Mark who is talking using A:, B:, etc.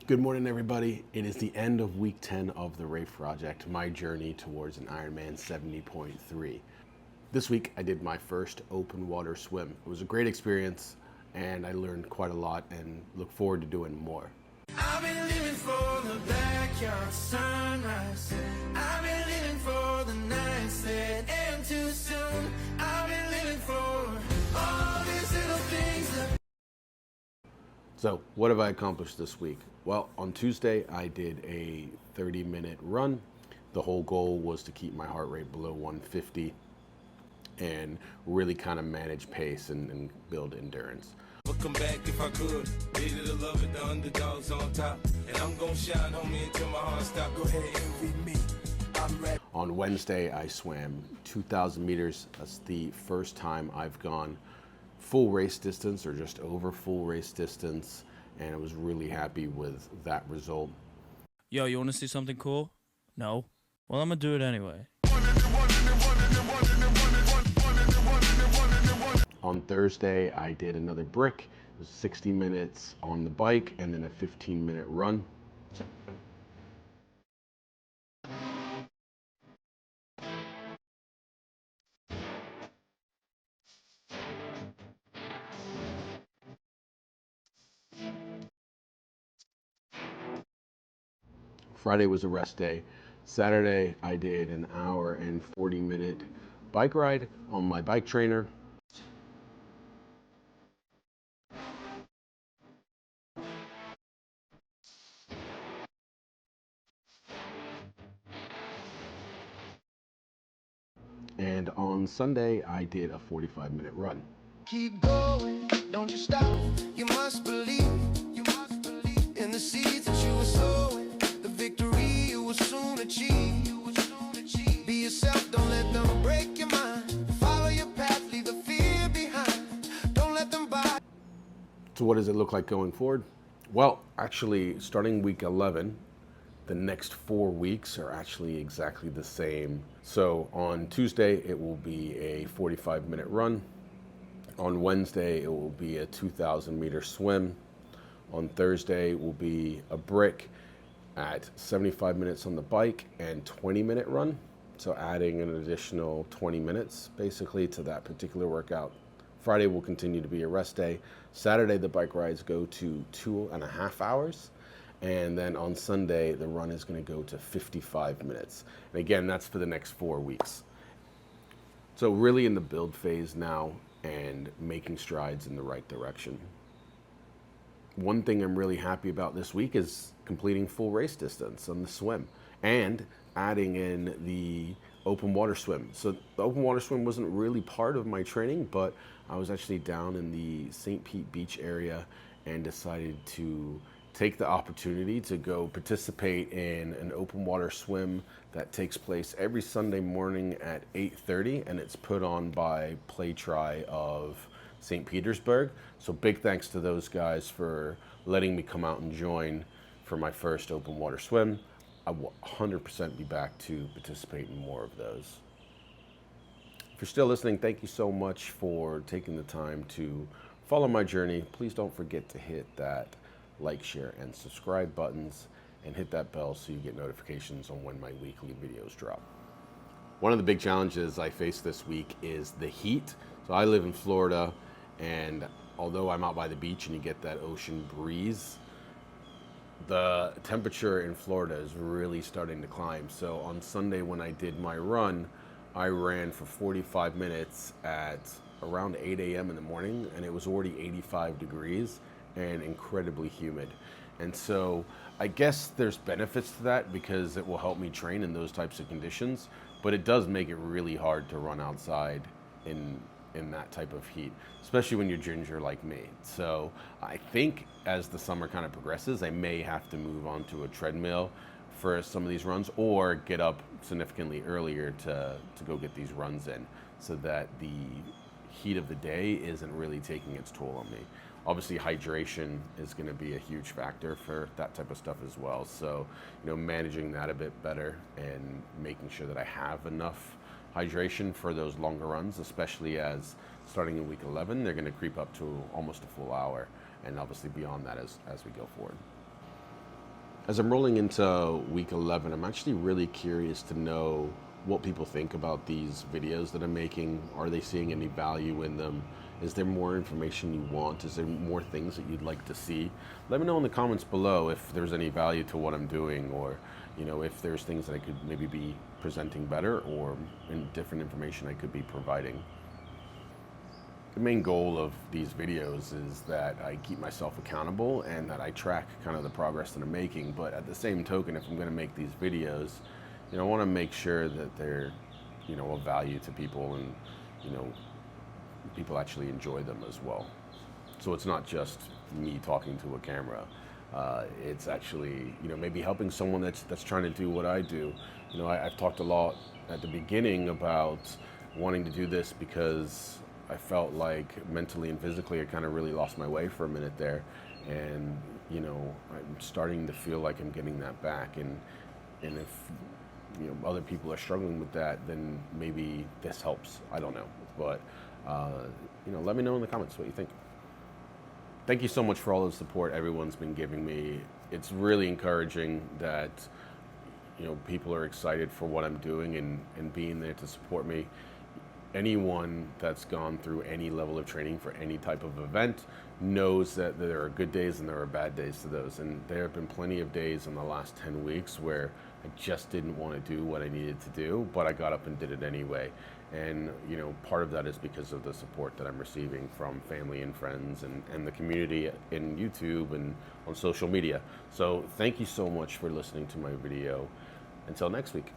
A: Good morning, everybody. It is the end of week 10 of the Rafe Project, my journey towards an Ironman 70.3. This week, I did my first open water swim. It was a great experience, and I learned quite a lot and look forward to doing more.
B: I've been living for the backyard sunrise. I've been living for the nights that end too soon. I've been living for all these little things that...
A: So, what have I accomplished this week? Well, on Tuesday, I did a 30-minute run. The whole goal was to keep my heart rate below 150 and really kind of manage pace and build endurance.
B: But come back if I could. Needed to love it, the underdogs on top. And I'm gonna shine on me until my heart stop. Go ahead, envy me. I'm ready.
A: On Wednesday, I swam 2,000 meters. That's the first time I've gone full race distance or just over full race distance, and I was really happy with that result.
C: Yo, you want to see something cool? No? Well, I'm gonna do it anyway.
A: On Thursday, I did another brick. It was 60 minutes on the bike and then a 15-minute run. Friday was a rest day. Saturday, I did an hour and 40-minute bike ride on my bike trainer. And on Sunday, I did a 45-minute run.
B: Keep going, don't you stop. You must believe in the seeds that you were sowing. The victory you will soon achieve. Be yourself, don't let them break your mind. Follow your path, leave the fear behind. Don't let them buy.
A: So what does it look like going forward? Well, actually, starting week 11, the next 4 weeks are actually exactly the same. So on Tuesday, it will be a 45-minute run. On Wednesday, it will be a 2,000-meter swim. On Thursday, it will be a brick at 75 minutes on the bike and 20-minute run. So adding an additional 20 minutes basically to that particular workout. Friday will continue to be a rest day. Saturday, the bike rides go to 2.5 hours. And then on Sunday, the run is going to go to 55 minutes. And again, that's for the next 4 weeks. So really in the build phase now and making strides in the right direction. One thing I'm really happy about this week is completing full race distance on the swim and adding in the open water swim. So the open water swim wasn't really part of my training, but I was actually down in the St. Pete Beach area and decided to take the opportunity to go participate in an open water swim that takes place every Sunday morning at 8:30, and it's put on by Play Try of St. Petersburg. So big thanks to those guys for letting me come out and join for my first open water swim. I will 100% be back to participate in more of those. If you're still listening, thank you so much for taking the time to follow my journey. Please don't forget to hit that like, share, and subscribe buttons, and hit that bell so you get notifications on when my weekly videos drop. One of the big challenges I face this week is the heat. So I live in Florida, and although I'm out by the beach and you get that ocean breeze, the temperature in Florida is really starting to climb. So on Sunday when I did my run, I ran for 45 minutes at around 8 a.m. in the morning, and it was already 85 degrees and incredibly humid. And so I guess there's benefits to that because it will help me train in those types of conditions, but it does make it really hard to run outside in that type of heat, especially when you're ginger like me. So I think as the summer kind of progresses, I may have to move on to a treadmill for some of these runs or get up significantly earlier to go get these runs in so that the heat of the day isn't really taking its toll on me. Obviously, hydration is going to be a huge factor for that type of stuff as well. So, managing that a bit better and making sure that I have enough hydration for those longer runs, especially as starting in week 11, they're going to creep up to almost a full hour, and obviously beyond that as we go forward. As I'm rolling into week 11, I'm actually really curious to know what people think about these videos that I'm making. Are they seeing any value in them? Is there more information you want? Is there more things that you'd like to see? Let me know in the comments below if there's any value to what I'm doing, or if there's things that I could maybe be presenting better, or different information I could be providing. The main goal of these videos is that I keep myself accountable and that I track kind of the progress that I'm making. But at the same token, if I'm going to make these videos, I want to make sure that they're, of value to people, and, people actually enjoy them as well. So it's not just me talking to a camera. It's actually, maybe helping someone that's trying to do what I do. I've talked a lot at the beginning about wanting to do this because I felt like mentally and physically I kind of really lost my way for a minute there, and I'm starting to feel like I'm getting that back, and if other people are struggling with that, then maybe this helps. I don't know, but let me know in the comments what you think. Thank you so much for all the support everyone's been giving me. It's really encouraging that people are excited for what I'm doing and being there to support me. Anyone that's gone through any level of training for any type of event knows that there are good days and there are bad days to those. And there have been plenty of days in the last 10 weeks where I just didn't want to do what I needed to do, but I got up and did it anyway. And part of that is because of the support that I'm receiving from family and friends and the community in YouTube and on social media. So thank you so much for listening to my video. Until next week.